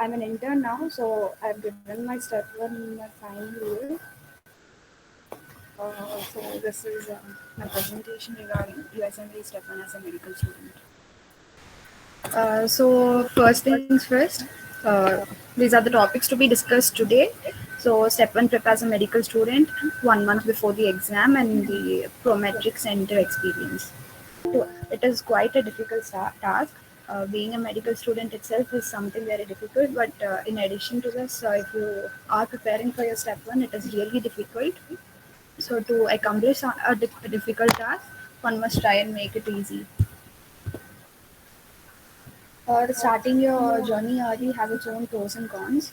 I'm an intern now, so I've given my step one in my final year. So this is my presentation regarding USMLE Step 1 as a medical student. So first things first, uh, these are the topics to be discussed today. So step 1 prep as a medical student, 1 month before the exam, and the prometric center experience. It is quite a difficult task. Being a medical student itself is something very difficult, but in addition to this, if you are preparing for your step 1, it is really difficult. So to accomplish a difficult task, one must try and make it easy. Starting your journey early has its own pros and cons.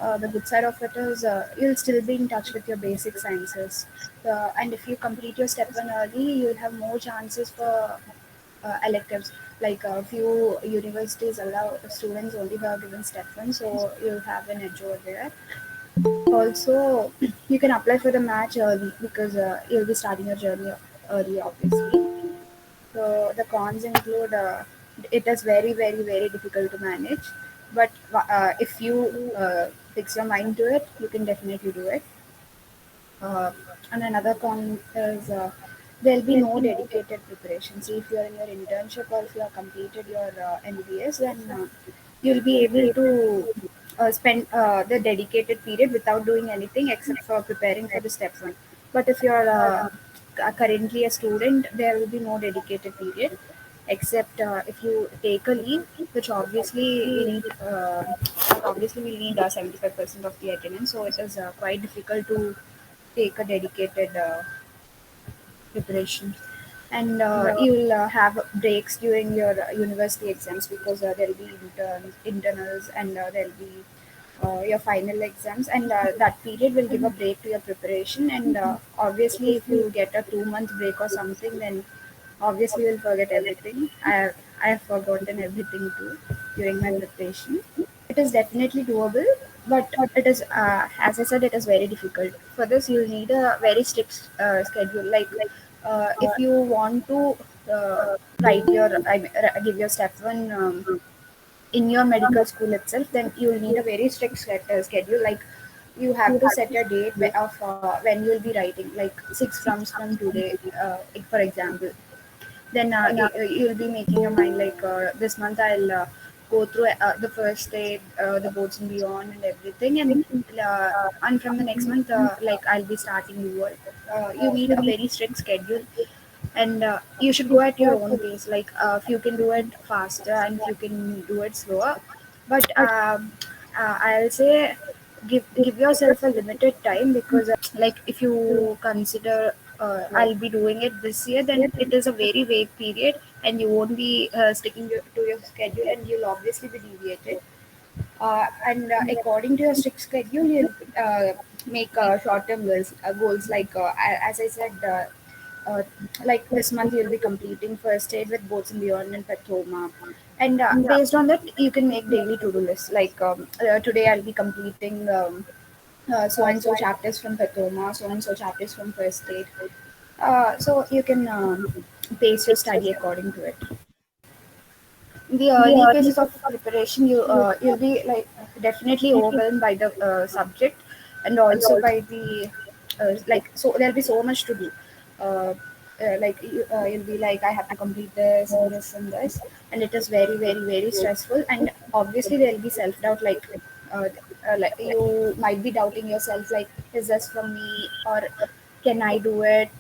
The good side of it is you'll still be in touch with your basic sciences. And if you complete your step 1 early, you'll have more chances for electives. Like a few universities allow students only who are given step 1, so you'll have an edge over there. Also, you can apply for the match early because you'll be starting your journey early, obviously. So the cons include it is very, very, very difficult to manage. But if you fix your mind to it, you can definitely do it. Uh, and another con is there'll be no dedicated preparation. See, if you're in your internship or if you have completed your MBS, then you'll be able to spend the dedicated period without doing anything except for preparing for the step 1. But if you're currently a student, there will be no dedicated period except if you take a leave, which obviously we need 75% of the attendance, so it is quite difficult to take a dedicated preparation. And you'll have breaks during your university exams because there'll be internals and there'll be your final exams, and that period will give a break to your preparation. And obviously, if you get a 2 month break or something, then obviously you'll forget everything. I have forgotten everything too during my preparation. It is definitely doable, but it is, as I said, it is very difficult. For this, you'll need a very strict schedule. Like, if you want to give your step 1 in your medical school itself, then you will need a very strict schedule. Like, you have to set a date of when you'll be writing, like 6 from today, for example. Then you'll be making your mind like this month I'll go through the first day, the boards and beyond and everything, and from the next month, like I'll be starting new work. You need a very strict schedule, and you should go at your own pace. Like if you can do it faster and if you can do it slower, but I'll say give yourself a limited time, because like if you consider I'll be doing it this year, then it is a very vague period and you won't be sticking to your schedule, and you'll obviously be deviated. And according to your strict schedule, you'll make short-term goals like as I said, uh, like this month you'll be completing first aid with boats and beyond and pathoma, and based on that you can make daily to-do lists. Like today I'll be completing so and so chapters from pathoma, so and so chapters from first aid. So you can pace your study according to it. In the early phases of preparation, you'll be like definitely overwhelmed by the subject, and also by the like, so there'll be so much to do. Uh, you'll be like, I have to complete this and this and this, and it is very, very, very stressful. And obviously there'll be self doubt, uh, like you might be doubting yourself, like, is this from me, or can I do it?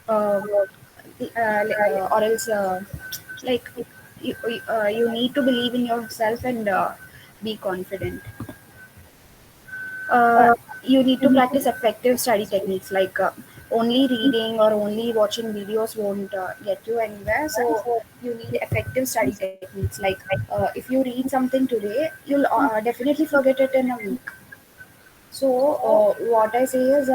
Uh, or else like you need to believe in yourself and be confident. uh, you need to practice effective study techniques. Like only reading or only watching videos won't get you anywhere, so you need effective study techniques. Like if you read something today, you'll definitely forget it in a week. So what I say is,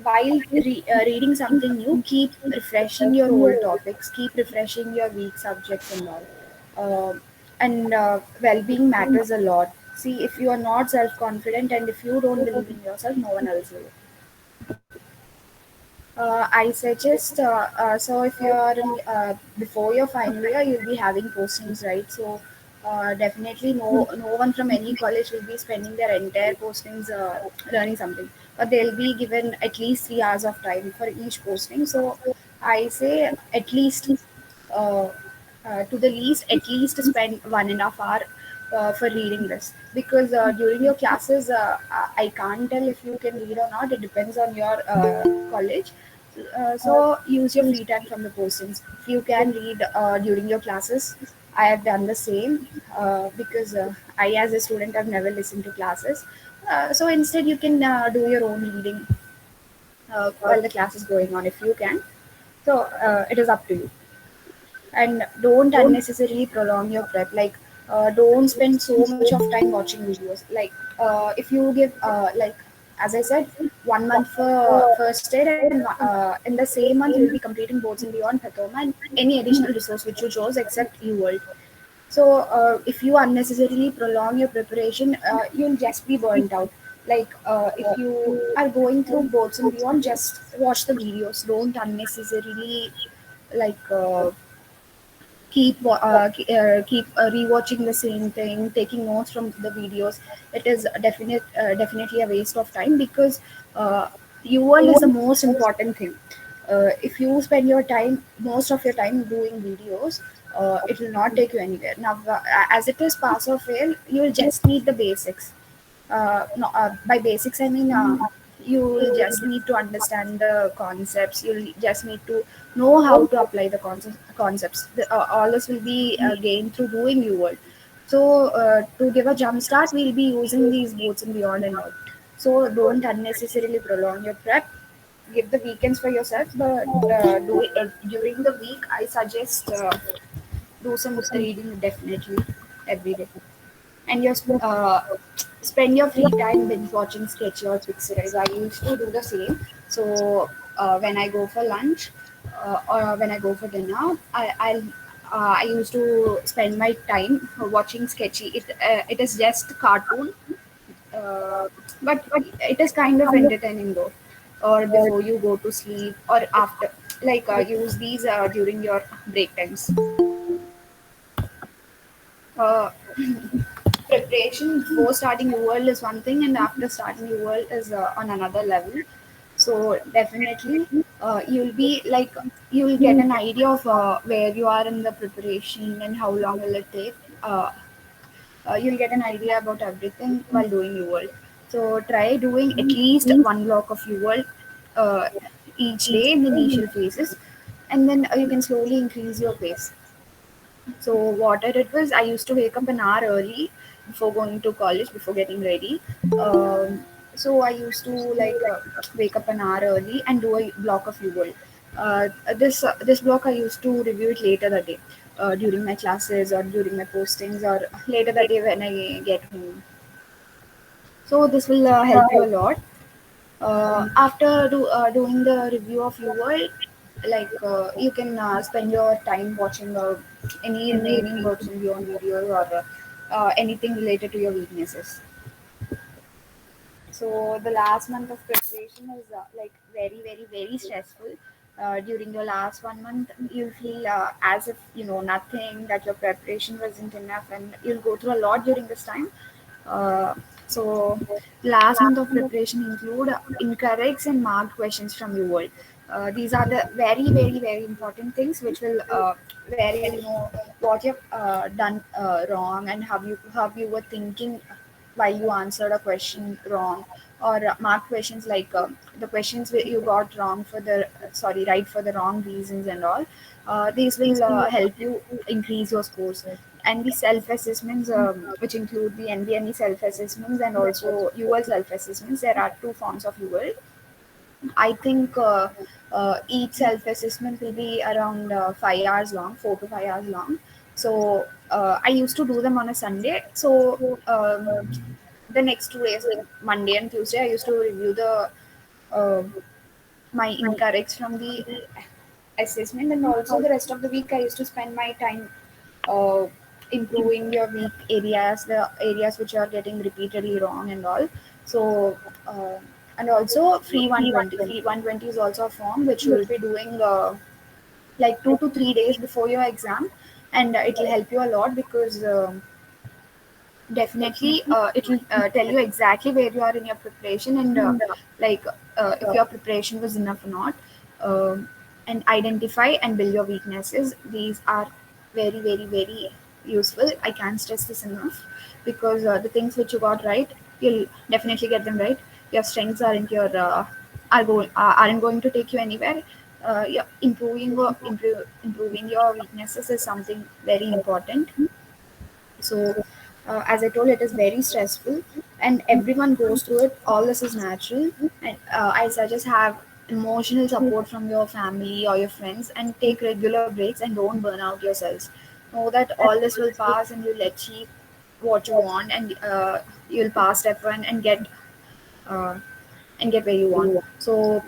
while reading something new, keep refreshing your old topics, keep refreshing your weak subjects and all. And well-being matters a lot. See, if you are not self-confident and if you don't believe in yourself, no one else will. I suggest, so if you are in, before your final year, you'll be having postings, right? So Definitely, no one from any college will be spending their entire postings learning something, but they'll be given at least 3 hours of time for each posting. So I say at least, uh, to the least, at least spend 1.5 hour for reading this, because during your classes, I can't tell if you can read or not. It depends on your college. So use your free time from the postings. If you can read during your classes, I have done the same, because I, as a student, have never listened to classes. So instead, you can do your own reading while the class is going on if you can. So it is up to you. And don't unnecessarily prolong your prep. Like, don't spend so much of time watching videos. Like, if you give, like, as I said, 1 month for first aid, and in the same month you'll be completing boards and beyond pathoma and any additional resource which you chose except UWorld. So if you unnecessarily prolong your preparation, you'll just be burnt out. Like, if you are going through boards and beyond, just watch the videos. Don't unnecessarily, like, keep rewatching the same thing, taking notes from the videos. It is definitely a waste of time, because UL is the most important thing. If you spend your time, most of your time, doing videos, it will not take you anywhere. Now, as it is pass or fail, you will just need the basics. No, by basics, I mean, you'll just need to understand the concepts. You'll just need to know how to apply the concepts. All this will be gained through doing UWorld. So to give a jump start, we'll be using these boards and beyond and all. So don't unnecessarily prolong your prep. Give the weekends for yourself, but do it during the week. I suggest do some reading definitely every day. And spend your free time binge watching sketchy or pixelize. I used to do the same. So when I go for lunch, or when I go for dinner, I used to spend my time watching sketchy. It is just cartoon, uh, but it is kind of entertaining though. Or before you go to sleep, or after, like, use these during your break times. Uh, Preparation before starting UL is one thing, and after starting UL is on another level. So definitely, you'll be like, you'll get an idea of where you are in the preparation and how long will it take. You'll get an idea about everything while doing UL. So try doing at least one block of UL uh, each day in the initial phases, and then you can slowly increase your pace. So what I did was, I used to wake up an hour early before going to college, before getting ready. So I used to, like, wake up an hour early and do a block of UL. This block I used to review it later that day, during my classes or during my postings, or later that day when I get home. So this will help you a lot. After doing the review of your world, like, you can spend your time watching any remaining works in beyond videos, or anything related to your weaknesses. So the last month of preparation is like very, very, very stressful. During your last 1 month, you'll feel as if you know nothing, that your preparation wasn't enough, and you'll go through a lot during this time. Uh, so last month of preparation include incorrects and marked questions from your world. These are the very, very, very important things which will, where you'll know what you've done wrong, and how you were thinking while you answered a question wrong, or mark questions, like, the questions where you got wrong for the sorry right for the wrong reasons and all. These will help you increase your scores. And the self assessments, which include the NBNE self assessments and also UL self assessments. There are two forms of UL. I think each self assessment will be around 5 hours long, 4 to 5 hours long. So I used to do them on a Sunday. So the next 2 days, Monday and Tuesday, I used to review the uh, my incorrects from the assessment, and also the rest of the week I used to spend my time uh, improving your weak areas, the areas which are getting repeatedly wrong and all. So and also free 120 is also a form which you will be doing like 2 to 3 days before your exam, and it will help you a lot, because Definitely, it will tell you exactly where you are in your preparation, and like if your preparation was enough or not. um, and identify and build your weaknesses. These are very, very, very useful. I can't stress this enough, because the things which you got right, you'll definitely get them right. Your strengths aren't your aren't going to take you anywhere. Yeah, improving your weaknesses is something very important. So, as I told, it is very stressful, and everyone goes through it. All this is natural, and I suggest have emotional support from your family or your friends, and take regular breaks, and don't burn out yourselves. Know that all this will pass, and you'll achieve what you want, and you'll pass step one uh, and get where you want. So,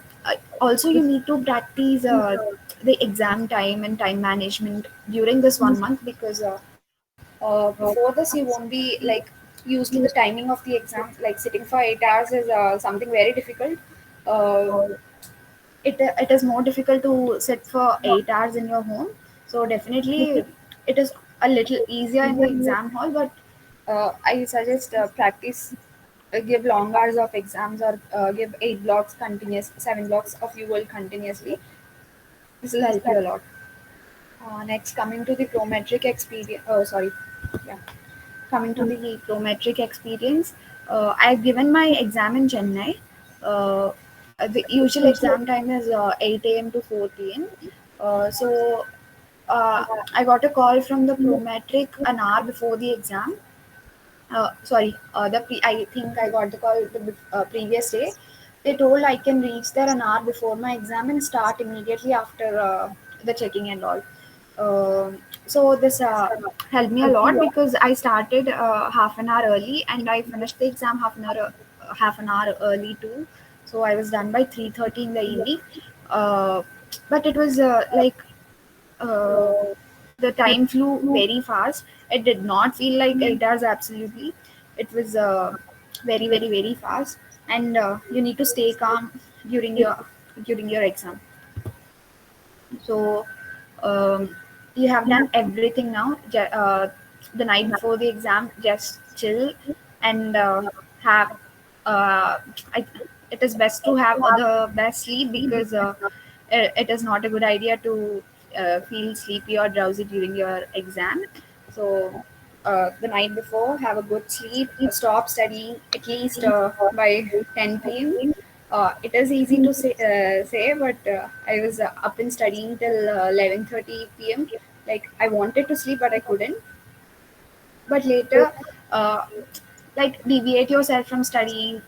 also you need to practice the exam time and time management during this 1 month, because before this you won't be like used to the timing of the exam. Like sitting for 8 hours is something very difficult. uh, it is more difficult to sit for 8 hours in your home. So definitely it is a little easier in the exam hall, but I suggest practice, give long hours of exams, or give 8 blocks continuous, 7 blocks of you will continuously. This will help you a lot. Next, coming to the prometric experience. Oh, sorry. Yeah. Coming to the prometric experience, I've given my exam in Chennai. Uh, the usual exam time is 8 a.m. to 4 p.m. So I got a call from the prometric an hour before the exam. I think I got the call the previous day. They told I can reach there an hour before my exam and start immediately after the checking and all. So this helped me a lot, because I started half an hour early, and I finished the exam half an hour early too. So I was done by 3:30 in the evening. Uh, but it was uh, the time flew very fast. It did not feel like 8 hours absolutely. It was very, very, very fast, and you need to stay calm during your exam. So you have done everything now. The night before the exam, just chill, and have. Uh, I, it is best to have the best sleep, because it is not a good idea to feel sleepy or drowsy during your exam. So the night before, have a good sleep. Stop studying at least by 10 p.m. It is easy to say, but I was up and studying till 11:30 p.m. Like I wanted to sleep, but I couldn't. But later, uh, like deviate yourself from studying,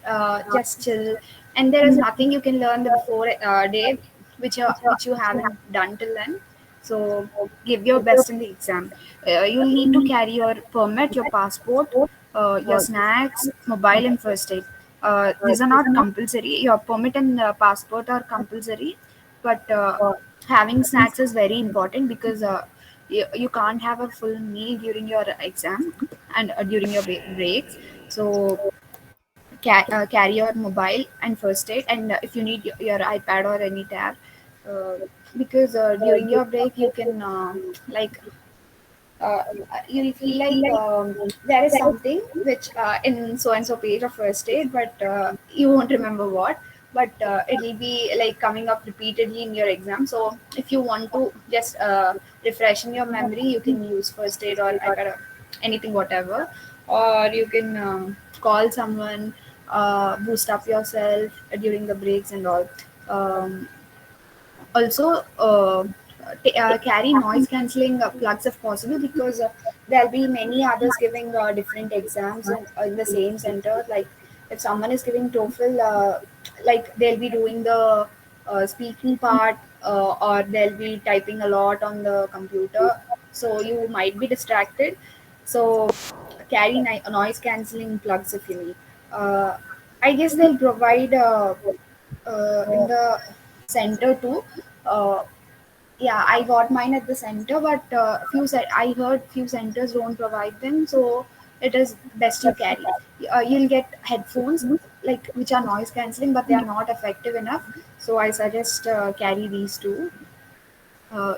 just chill, and there is nothing you can learn the before day which you haven't done till then. So give your best in the exam. You'll need to carry your permit, your passport, your snacks, mobile, and first aid. These are not compulsory. Your permit and passport are compulsory, but having snacks is very important, because you can't have a full meal during your exam and during your breaks. So carry your mobile and first aid, and if you need your iPad or any tab, uh, because during your break you can like uh, you feel like there is something which in so and so page of first aid, but you won't remember what. But it will be like coming up repeatedly in your exam. So if you want to just refresh in your memory, you can use first aid or iPad or anything, whatever, or you can call someone, boost up yourself during the breaks and all. Also carry noise cancelling plugs if possible, because there'll be many others giving different exams in the same center. Like if someone is giving TOEFL, like they'll be doing the speaking part, or they'll be typing a lot on the computer, so you might be distracted. So carry noise cancelling plugs if you need. uh, I guess they'll provide in the center too. Uh, yeah, I got mine at the center, but I heard few centers don't provide them, so it is best you carry. You'll get headphones like which are noise cancelling, but they are not effective enough. So I suggest carry these two. Uh,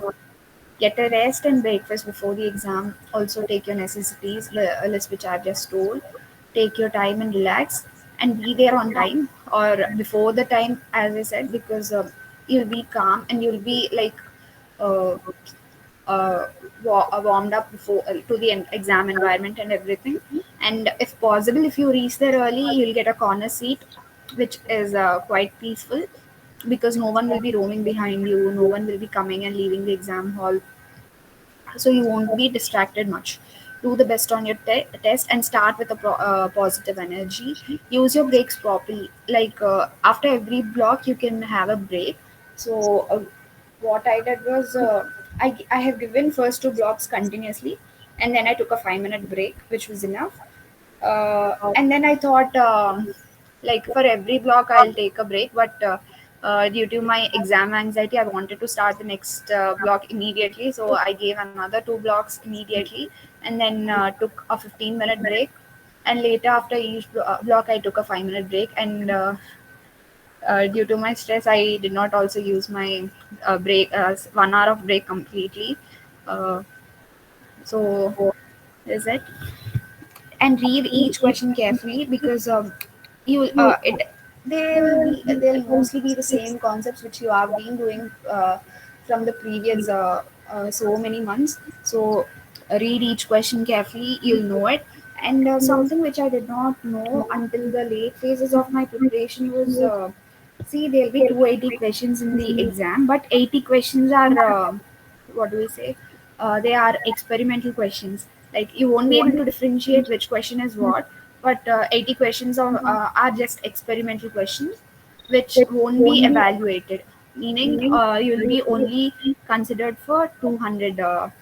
Get a rest and breakfast before the exam. Also take your necessities, the list which I've just told. Take your time and relax, and be there on time or before the time, as I said, because you'll be calm and you'll be like uh, uh, warmed up before to the exam environment and everything. And if possible, if you reach there early, you'll get a corner seat, which is quite peaceful, because no one will be roaming behind you, no one will be coming and leaving the exam hall, so you won't be distracted much. Do the best on your test and start with a positive energy. Use your breaks properly, like after every block you can have a break. So what I did was, I have given first two blocks continuously, and then I took a 5 minute break, which was enough. And then I thought, like for every block I'll take a break, but due to my exam anxiety, I wanted to start the next block immediately, so I gave another two blocks immediately, and then took a 15-minute break. And later, after each block, I took a 5 minute break, and due to my stress, I did not also use my break 1 hour of break completely. Uh, so is it? And read each question carefully, because you it they'll mostly be the same concepts which you have been doing from the previous so many months. So read each question carefully, you'll know it. And something which I did not know until the late phases of my preparation was, see, there'll be 280 questions in the exam, but 80 questions are what do we say, they are experimental questions. Like you won't be able to differentiate which question is what, but 80 questions are just experimental questions which won't be evaluated, meaning you'll be only considered for 200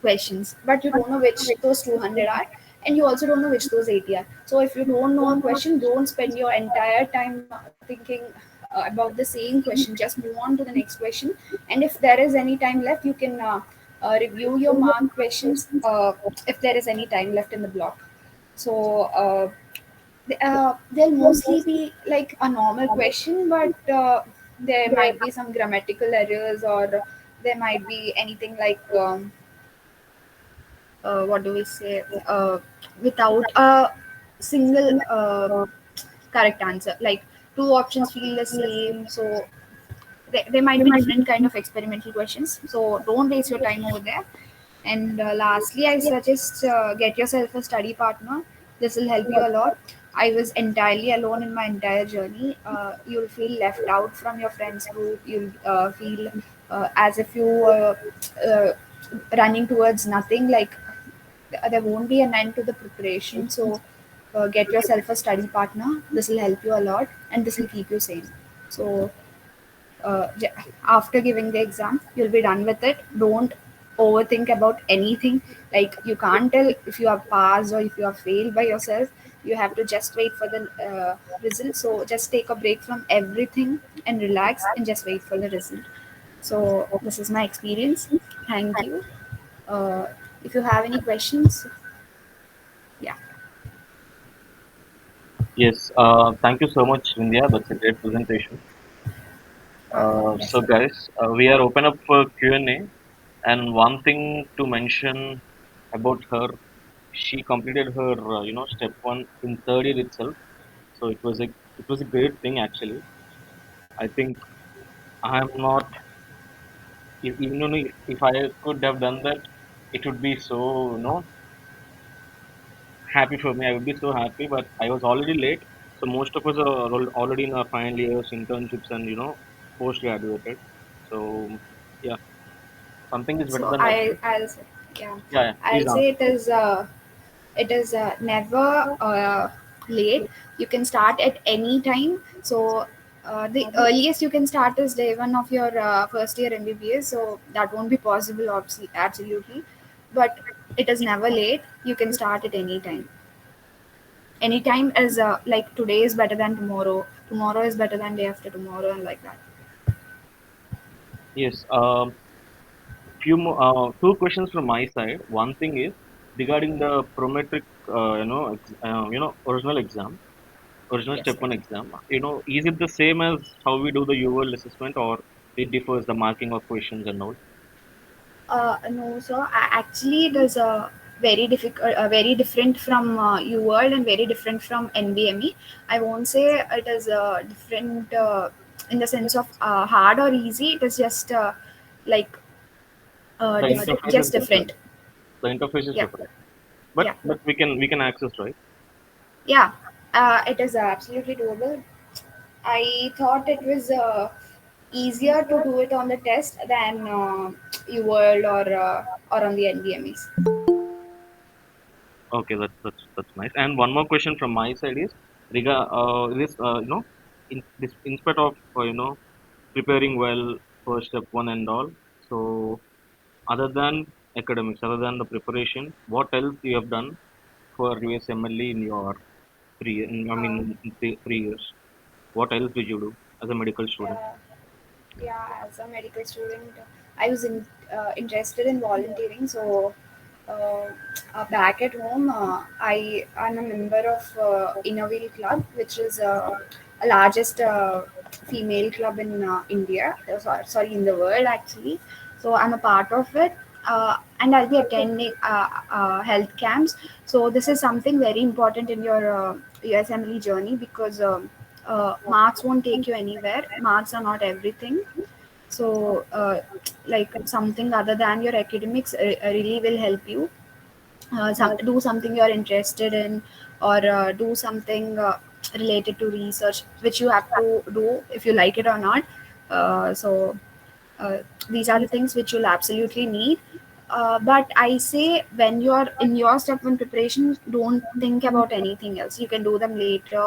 questions, but you don't know which those 200 are, and you also don't know which those 80 are. So if you don't know a question, don't spend your entire time thinking about the same question. Just move on to the next question, and if there is any time left, you can review your mark questions if there is any time left in the block. So they'll mostly be like a normal question, but there might be some grammatical errors, or there might be anything like what do we say, without a single correct answer, like two options feel the same. So there might be different kind of experimental questions, so don't waste your time over there. And lastly, I suggest get yourself a study partner. This will help you a lot. I was entirely alone in my entire journey. You'll feel left out from your friends group. You'll feel as if you were uh, running towards nothing. Like there won't be an end to the preparation. So get yourself a study partner. This will help you a lot, and this will keep you sane. So after giving the exam, you'll be done with it. Don't overthink about anything. Like you can't tell if you are passed or if you are failed by yourself. You have to just wait for the result. So just take a break from everything and relax and just wait for the result. So this is my experience. Thank you. uh, if you have any questions, yeah. Yes, thank you so much, Vindhya. That's a great presentation. So, Yes. guys, we are open up for Q&A. And one thing to mention about her, she completed her, step one in third year itself. So it was a great thing actually. I think I'm not, even if I could have done that, it would be so, happy for me. I would be so happy, but I was already late. So most of us are already in our final years, internships, and post graduated. So yeah, something is better So than nothing. I'll say, yeah, Yeah, yeah. Please I'll say answer. it is never late. You can start at any time. So the earliest you can start is day one of your first year MBBS. So that won't be possible, absolutely. But it is never late. You can start at any time. Anytime is like today is better than tomorrow. Tomorrow is better than day after tomorrow, and like that. Yes. Two questions from my side. One thing is regarding the prometric, original exam, original Yes, step yes. one exam. Is it the same as how we do the UL assessment, or it differs the marking of questions and all? No, so actually it is very difficult, very different from UWorld and very different from NBME. I won't say it is different in the sense of hard or easy. It is just like The interface is just different. different. The interface is Yeah, different. yeah, But we can access, right? yeah. It is absolutely doable. I thought it was easier to do it on the test than UWorld or on the NBMEs. Okay, that's nice. And one more question from my side is this in spite of preparing well for step one and all. So other than academics, other than the preparation, what else you have done for USMLE in your Uh, in 3 years? What else did you do as a medical student? yeah, yeah, as a medical student, I was interested in volunteering. So, uh, back at home, I am a member of Innovate Club, which is a largest female club in India. Sorry, in the world actually. So I'm a part of it, and I'll be attending health camps. So this is something very important in your USMLE journey because. Marks won't take you anywhere. Marks are not everything. So like something other than your academics really will help you. Do something you're interested in, or do something related to research which you have to do if you like it or not. So uh, these are the things which you'll absolutely need. But I say when you're in your step one preparation, don't think about anything else. You can do them later.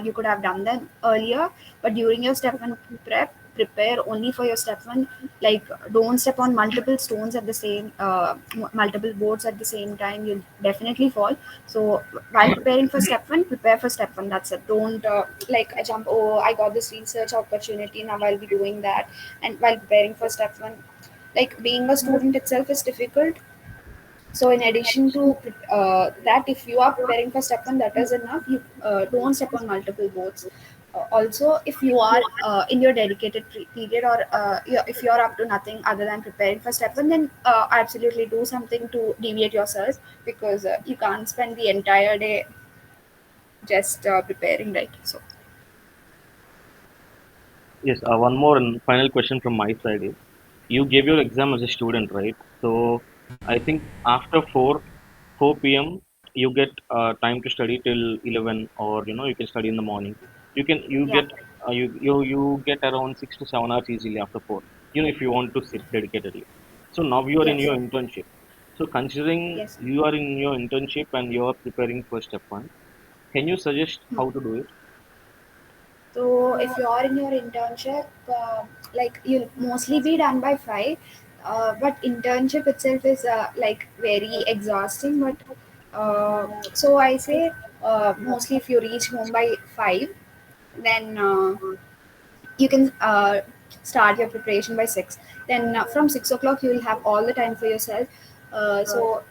You could have done them earlier. But during your step one prepare only for your step one. Like don't step on multiple stones at the same, multiple boards at the same time. You'll definitely fall. So while preparing for step one, prepare for step one. That's it. Don't like I jump. Oh, I got this research opportunity. Now I'll be doing that. And while preparing for step one, like being a student itself is difficult. So in addition to that, if you are preparing for step one, that is enough. You don't step on multiple boards. Also, if you are in your dedicated period, or if you are up to nothing other than preparing for step one, then absolutely do something to deviate yourself, because you can't spend the entire day just preparing, right? So Yes, one more and final question from my side is, you gave your exam as a student, right? So I think after 4 p.m. you get time to study till 11, or you can study in the morning. You can you yeah, get you get around 6 to 7 hours easily after 4. If you want to sit dedicatedly. So now you are in yes, your internship. So considering yes. you are in your internship and you are preparing for step one, can you suggest Hmm. how to do it? So if you are in your internship, like you'll mostly be done by 5, but internship itself is like very exhausting. But so I say mostly if you reach home by 5, then you can start your preparation by 6. Then from 6 o'clock you will have all the time for yourself. So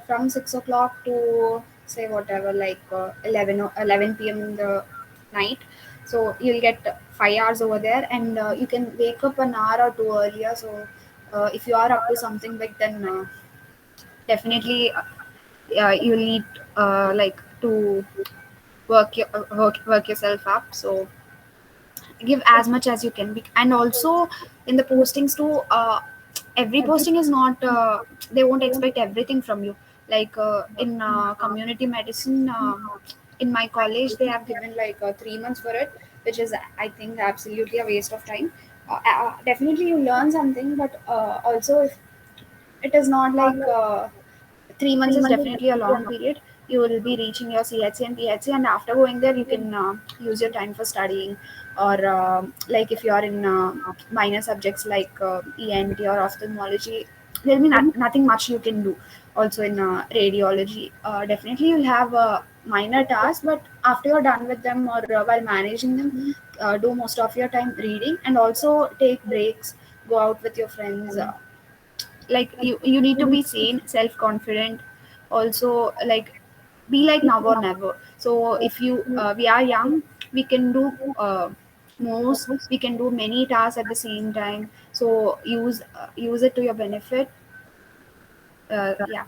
from 6 o'clock to say whatever, like 11 or 11 p.m. in the night. So you'll get 5 hours over there, and you can wake up an hour or two earlier. So if you are up to something big, then definitely you'll need like to work yourself up. So give as much as you can. And also in the postings too, every posting is not they won't expect everything from you. Like in community medicine, in my college they have given like 3 months for it, which is I think absolutely a waste of time. Definitely you learn something, but also if it is not like 3 months is definitely a long period. You will be reaching your CHC and PHC, and after going there, you can use your time for studying, or like if you are in minor subjects like ENT or ophthalmology, there will be nothing much you can do. Also in radiology, definitely you'll have minor tasks, but after you're done with them, or while managing them, do most of your time reading, and also take breaks, go out with your friends. Like you need to be sane, self confident, also like be like now or never. So if you we are young, we can do most, we can do many tasks at the same time. So use it to your benefit. Yeah.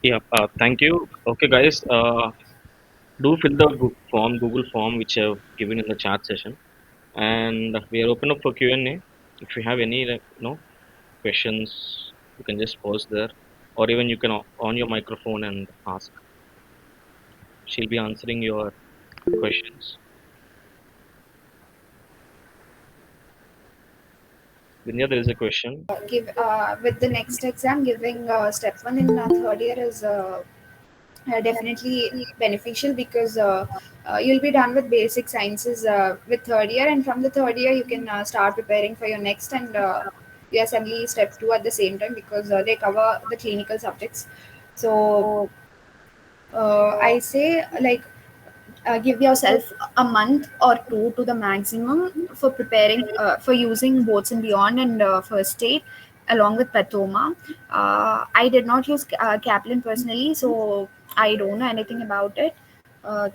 Yeah, thank you. Okay, guys, do fill the Google form, which I've given in the chat session, and we are open up for Q&A. If you have any, like, questions, you can just pause there, or even you can on your microphone and ask. She'll be answering your questions. Vinya, there is a question. Give with the next exam, giving step one in third year is definitely beneficial because you'll be done with basic sciences with third year, and from the third year you can start preparing for your next and USMLE step 2 at the same time, because they cover the clinical subjects. So I say, like, give yourself a month or two to the maximum for preparing for using boats and beyond and first aid along with pathoma. I did not use Kaplan personally, so I don't know anything about it. uh,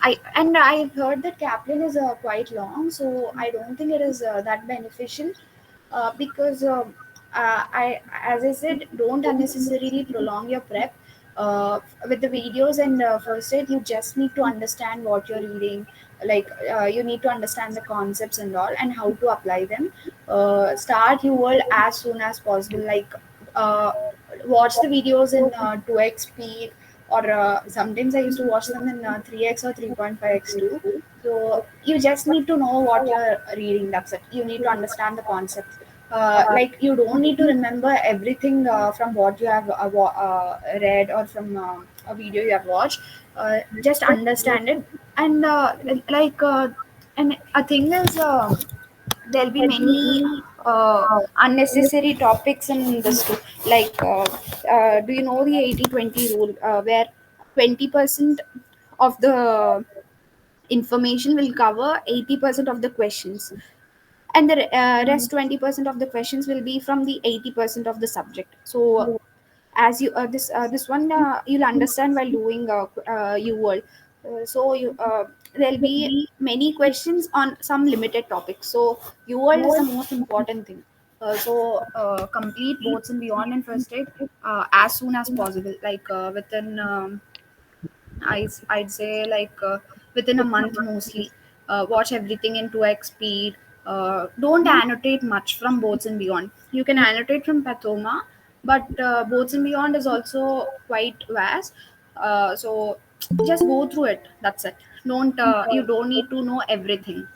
I've heard that Kaplan is quite long, so I don't think it is that beneficial, because as I said, don't unnecessarily prolong your prep. With the videos and first aid, you just need to understand what you're reading. Like, you need to understand the concepts and all, and how to apply them. Start your world as soon as possible. Like, uh, watch the videos in 2x speed, or sometimes I used to watch them in 3x or 3.5x too. So you just need to know what you're reading. That's it. You need to understand the concept. Like, you don't need to remember everything from what you have read, or from a video you have watched. Just understand it. And like and a thing is, there'll be many unnecessary topics in this too. Like, do you know the 80-20 rule, where 20% of the information will cover 80% of the questions, and the rest 20% of the questions will be from the 80% of the subject. So as you this one you'll understand while doing you world. So there'll be many questions on some limited topics, so you world is the most important thing. Complete boards and beyond and first aid as soon as possible, like within I'd say, like within a month mostly. Watch everything in 2x speed. Don't annotate much from boards and beyond. You can annotate from pathoma, but boards and beyond is also quite vast. So just go through it. That's it. Don't You don't need to know everything.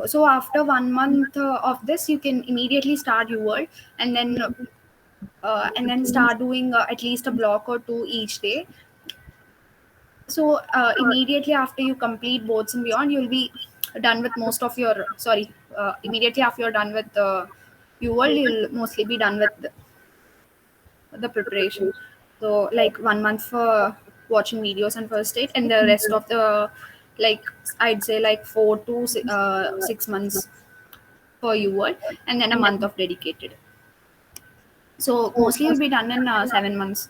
So after 1 month of this, you can immediately start your world, and then start doing at least a block or two each day. So immediately after you complete boards and beyond, you'll be done with most of your sorry immediately after you're done with your world, you'll mostly be done with the preparation. So, like, 1 month for watching videos and first aid, and the rest of the, like, I'd say, like 4 to 6 months for your world, and then a month of dedicated. So mostly you'll be done in 7 months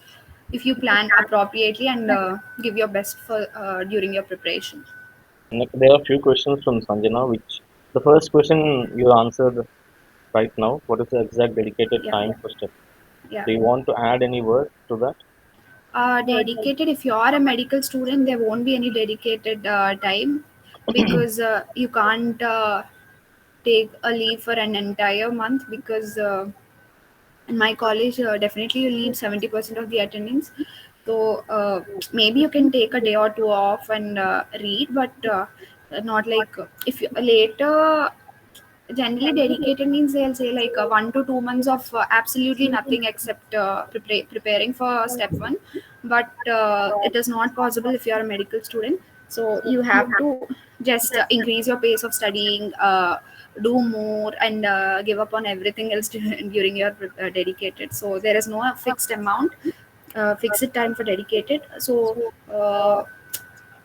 if you plan appropriately and give your best for during your preparation. There are a few questions from Sanjana, which the first question you answered right now. What is the exact dedicated Yeah, time for step? yeah. Do you want to add any word to that? Dedicated. If you are a medical student, there won't be any dedicated time, because you can't take a leave for an entire month, because in my college, definitely you need 70% of the attendance. So maybe you can take a day or two off and read, but not like if you later. Generally, dedicated means they'll say, like 1 to 2 months of absolutely nothing except preparing for step one. But it is not possible if you are a medical student. So you have to just increase your pace of studying, do more, and give up on everything else during your dedicated. So there is no fixed amount, fixed time for dedicated. So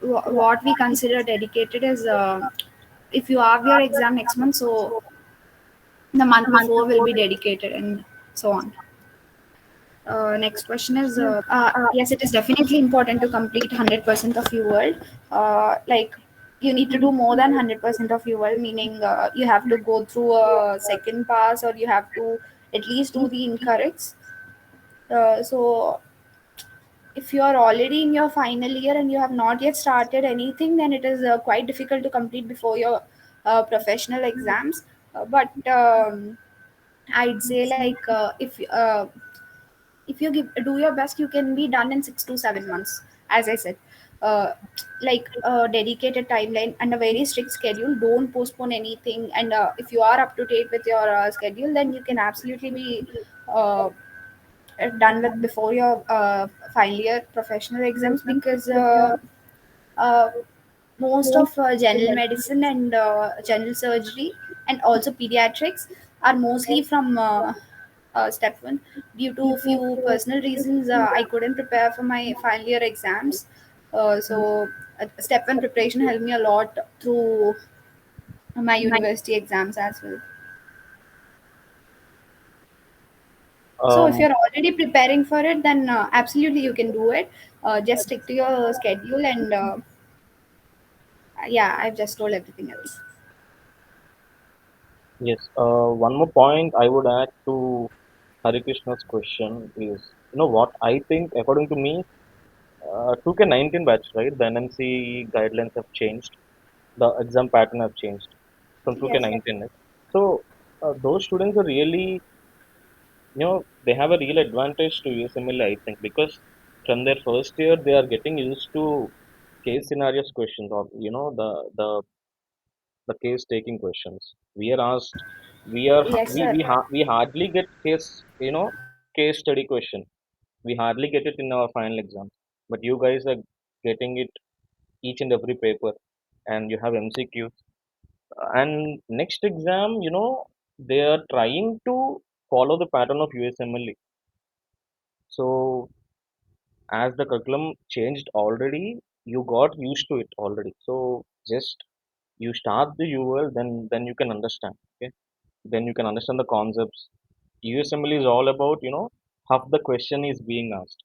what we consider dedicated is, if you have your exam next month, so the month before will be dedicated, and so on. Next question is, yes, it is definitely important to complete 100% of your world. Like, you need to do more than 100% of UL, meaning you have to go through a second pass, or you have to at least do the incorrects. So if you are already in your final year and you have not yet started anything, then it is quite difficult to complete before your professional exams. But I'd say like if you do your best, you can be done in 6 to 7 months, as I said. uh, like a dedicated timeline and a very strict schedule, don't postpone anything, and if you are up to date with your schedule, then you can absolutely be uh, done with before your final year professional exams, because uh, most of general medicine and general surgery and also pediatrics are mostly from step one. Due to few personal reasons, I couldn't prepare for my final year exams. So step one preparation helped me a lot through my university exams as well. So if Um, you're already preparing for it, then absolutely you can do it. Just stick to your schedule, and yeah, I've just told everything else. yes. One more point I would add to Hari Krishna's question is, what I think, according to me, 2K19 batch, right? The NMC guidelines have changed. The exam pattern have changed from Yes. 2K19. Right? So those students are really, they have a real advantage to USMLE, I think, because from their first year they are getting used to case scenarios questions, or the case taking questions. We are asked, Yes, sir. we hardly get case study question. We hardly get it in our final exams, but you guys are getting it each and every paper, and you have MCQs. And next exam, they are trying to follow the pattern of USMLE. So as the curriculum changed already, you got used to it already. So just you start the UL, then you can understand. Okay, then you can understand the concepts. USMLE is all about how the question is being asked,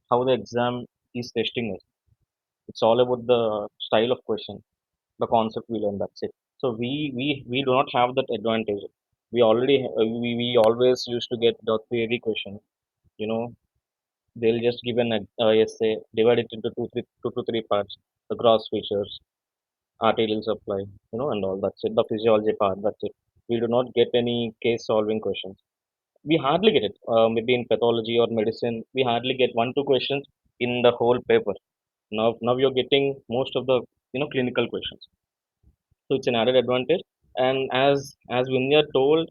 how the exam is testing us. It's all about the style of question, the concept we learn. That's it. So we do not have that advantage. We always used to get the theory question. You know, they'll just give an essay, divide it into two to three parts. The gross features, arterial supply, and all. That's it. The physiology part. That's it. We do not get any case solving questions. We hardly get it. Maybe in pathology or medicine, we hardly get one two questions in the whole paper. Now you're getting most of the clinical questions. So it's an added advantage. And as Vinya told,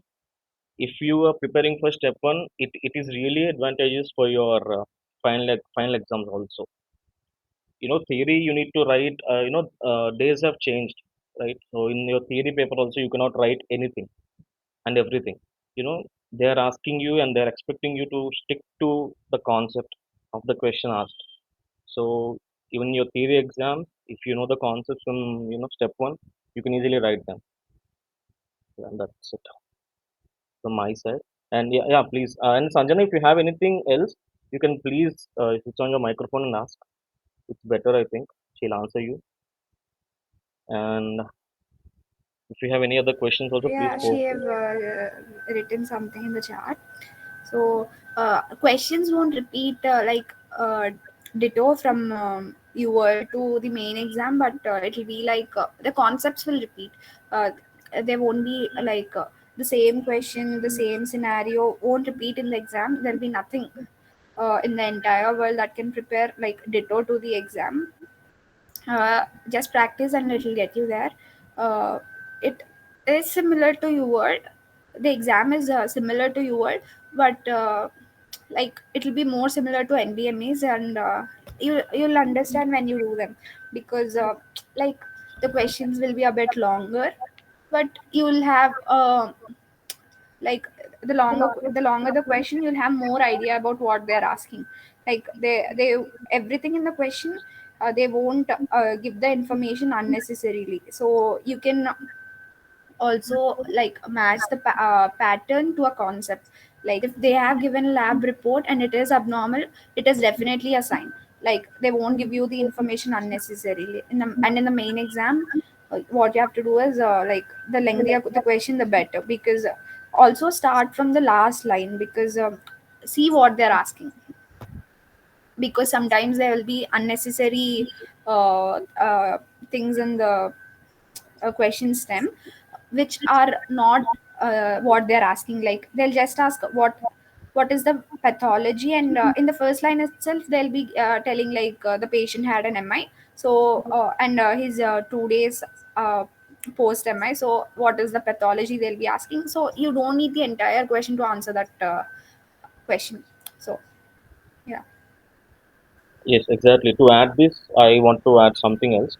if you are preparing for step one, it is really advantageous for your final exams also. Theory you need to write. Days have changed, right? So in your theory paper also you cannot write anything and everything. You know they are asking you and they are expecting you to stick to the concept of the question asked. So even your theory exam, if you know the concepts from step one, you can easily write them. And that's it from my side. And yeah, yeah, please. And Sanjana, if you have anything else, you can please switch on your microphone and ask. It's better, I think. She'll answer you. And if you have any other questions, also please Yeah, she post have it. written something in the chat. So questions won't repeat ditto from UL to the main exam, but it will be like the concepts will repeat. Uh, there won't be the same question, the same scenario won't repeat in the exam. There'll be nothing in the entire world that can prepare like ditto to the exam. Just practice and it will get you there. It is similar to your word. The exam is similar to your word, but like it will be more similar to NBMEs, and you'll understand when you do them, because like the questions will be a bit longer, but you will have like the longer the question, you'll have more idea about what they're asking. Like they everything in the question, they won't give the information unnecessarily, so you can also like match the pattern to a concept. Like if they have given lab report and it is abnormal, it is definitely a sign. Like they won't give you the information unnecessarily and in the main exam, what you have to do is like the lengthier the question the better, because also start from the last line, because see what they're asking, because sometimes there will be unnecessary things in the question stem which are not what they're asking. Like they'll just ask what is the pathology, and in the first line itself they'll be telling like the patient had an mi, so and his 2 days uh, post mi, so what is the pathology they'll be asking. So you don't need the entire question to answer that question. So yeah. Yes, exactly. To add this, I want to add something else.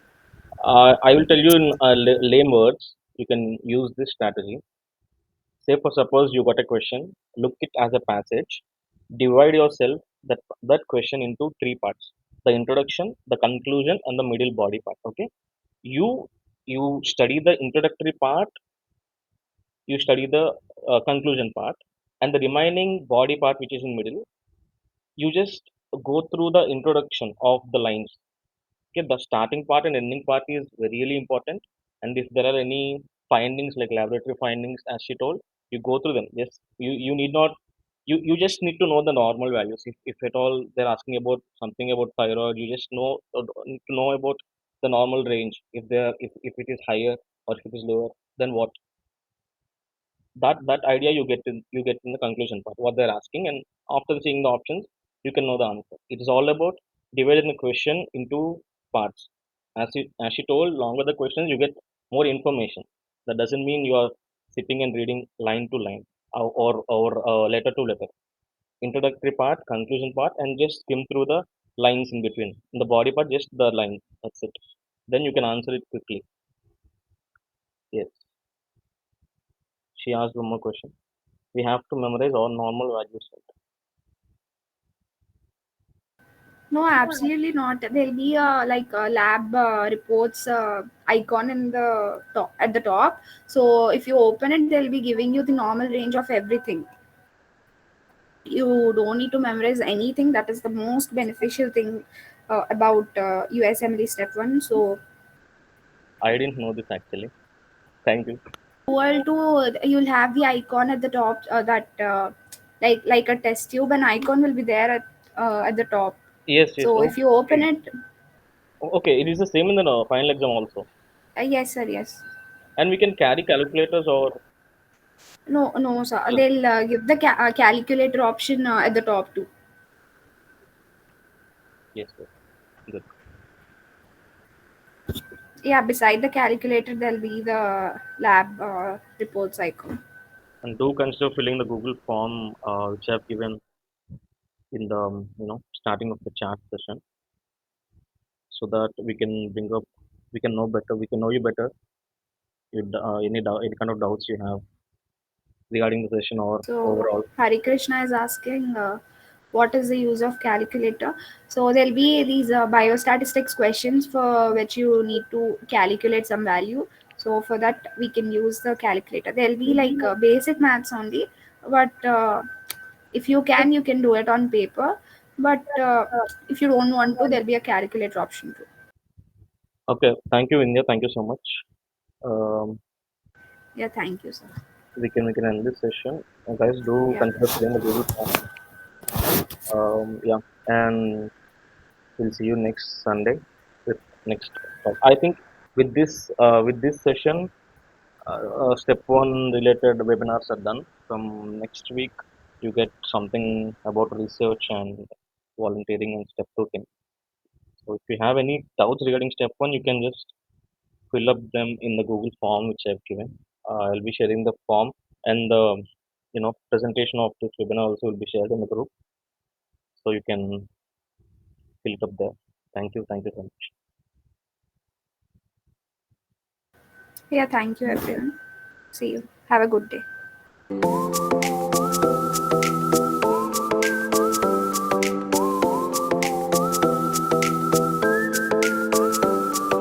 I will tell you in lame words. You can use this strategy. Say for suppose you got a question, look it as a passage. Divide yourself that question into three parts: the introduction, the conclusion, and the middle body part. Okay, you you study the introductory part, you study the conclusion part, and the remaining body part which is in middle, you just go through the introduction of the lines. Okay, the starting part and ending part is really important. And if there are any findings like laboratory findings, as she told, you go through them. Yes, you need not, you just need to know the normal values. If at all they're asking about something about thyroid, you just need to know about the normal range. If it is higher or if it is lower, then what, that idea you get in the conclusion part what they're asking. And after seeing the options, you can know the answer. It is all about dividing the question into parts. As she told, longer the questions, you get more information. That doesn't mean you are sitting and reading line to line, or letter to letter. Introductory part, conclusion part, and just skim through the lines in between. In the body part, just the line, that's it. Then you can answer it quickly. Yes. She asked one more question. We have to memorize all normal values. No, absolutely not. There'll be a like a lab reports icon in the top at the top. So if you open it, they'll be giving you the normal range of everything. You don't need to memorize anything. That is the most beneficial thing about USMLE Step One. So I didn't know this actually. Thank you. equal to you'll have the icon at the top that like a test tube, an icon will be there at the top. Yes, yes. So if you open Okay. it, Okay, it is the same in the final exam also. yes sir, yes. And we can carry calculators or. No, no, sir. They'll give the calculator option at the top too. Yes, yes. Good. Yeah, beside the calculator, there'll be the lab reports icon. And do consider filling the Google form which I have given in the starting of the chat session, so that we can bring up, we can know better, we can know you better. Any kind of doubts you have regarding the session or So overall. Hari Krishna is asking, what is the use of calculator? So there'll be these biostatistics questions for which you need to calculate some value. So for that, we can use the calculator. There'll be like basic maths only, but if you can do it on paper. But if you don't want to, there'll be a calculator option too. Okay, thank you, India. Thank you so much. Um, Yeah, thank you, sir. we can end this session. Guys, do Yeah. consider filling the Google form. Yeah, and we'll see you next Sunday with next talk. I think with this session, step one related webinars are done. From next week, you get something about research and volunteering and step two thing. So if you have any doubts regarding step one, you can just fill up them in the Google form which I've given. I'll be sharing the form, and the presentation of this webinar also will be shared in the group, so you can fill it up there. Thank you so much. Yeah, thank you, everyone. See you. Have a good day.